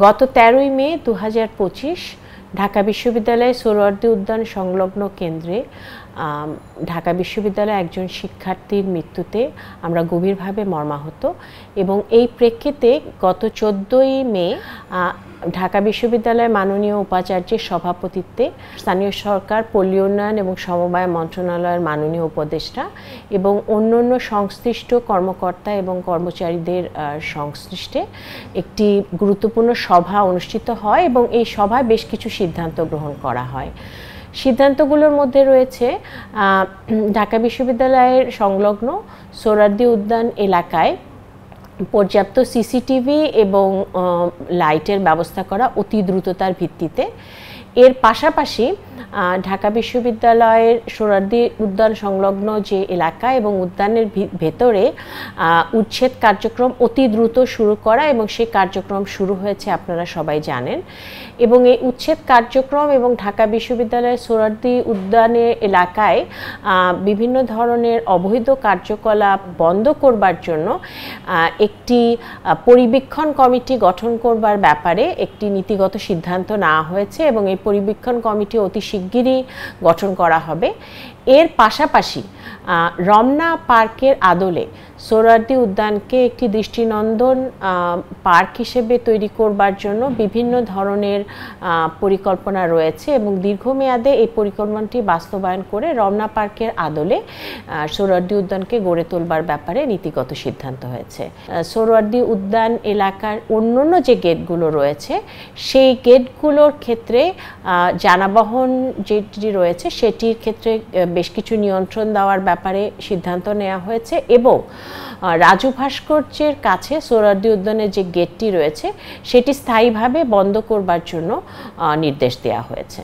গত 13ই মে 2025 ঢাকা বিশ্ববিদ্যালয়ে সোহরাওয়ার্দী উদ্যান সংলগ্ন কেন্দ্রে ঢাকা বিশ্ববিদ্যালয়ের একজন শিক্ষার্থীর মৃত্যুতে আমরা গভীরভাবে মর্মাহত এবং এই প্রেক্ষিতে গত 14ই মে ঢাকা বিশ্ববিদ্যালয়ের মাননীয় উপাচার্যের সভাপতিত্বে স্থানীয় সরকার, পল্লী উন্নয়ন এবং সমবায় মন্ত্রণালয়ের মাননীয় উপদেষ্টা এবং অন্যান্য সংশ্লিষ্ট কর্মকর্তা এবং কর্মচারীদের সংশ্লিষ্টে একটি গুরুত্বপূর্ণ সভা অনুষ্ঠিত হয় এবং এই সভায় বেশ কিছু সিদ্ধান্ত গ্রহণ করা হয়। সিদ্ধান্তগুলোর মধ্যে রয়েছে ঢাকা বিশ্ববিদ্যালয়ের সংলগ্ন সোহরাওয়ার্দী উদ্যান এলাকায় পর্যাপ্ত সিসিটিভি এবং লাইটের ব্যবস্থা করা অতি দ্রুততার ভিত্তিতে। এর পাশাপাশি ঢাকা বিশ্ববিদ্যালয়ের সোহরাওয়ার্দী উদ্যান সংলগ্ন যে এলাকা এবং উদ্যানের ভেতরে উচ্ছেদ কার্যক্রম অতি দ্রুত শুরু করা এবং সেই কার্যক্রম শুরু হয়েছে আপনারা সবাই জানেন। এবং এই উচ্ছেদ কার্যক্রম এবং ঢাকা বিশ্ববিদ্যালয়ের সোহরাওয়ার্দী উদ্যানের এলাকায় বিভিন্ন ধরনের অবৈধ কার্যকলাপ বন্ধ করবার জন্য একটি পরিবীক্ষণ কমিটি গঠন করবার ব্যাপারে একটি নীতিগত সিদ্ধান্ত নেওয়া হয়েছে এবং এই পরিবীক্ষণ কমিটি অতি শিগগিরই গঠন করা হবে। এর পাশাপাশি রমনা পার্কের আদলে সোহরাওয়ার্দী উদ্যানকে একটি দৃষ্টিনন্দন পার্ক হিসেবে তৈরি করবার জন্য বিভিন্ন ধরনের পরিকল্পনা রয়েছে এবং দীর্ঘমেয়াদে এই পরিকল্পনাটি বাস্তবায়ন করে রমনা পার্কের আদলে সোহরাওয়ার্দী উদ্যানকে গড়ে তোলবার ব্যাপারে নীতিগত সিদ্ধান্ত হয়েছে। সোহরাওয়ার্দী উদ্যান এলাকার অন্যান্য যে গেটগুলো রয়েছে সেই গেটগুলোর ক্ষেত্রে যানবাহন যেটি রয়েছে সেটির ক্ষেত্রে বেশ কিছু নিয়ন্ত্রণ দেওয়ার ব্যাপারে সিদ্ধান্ত নেওয়া হয়েছে এবং রাজু ভাস্কর্যের কাছে সোহরাওয়ার্দী উদ্যানের যে গেটটি রয়েছে সেটি স্থায়ীভাবে বন্ধ করবার জন্য নির্দেশ দেওয়া হয়েছে।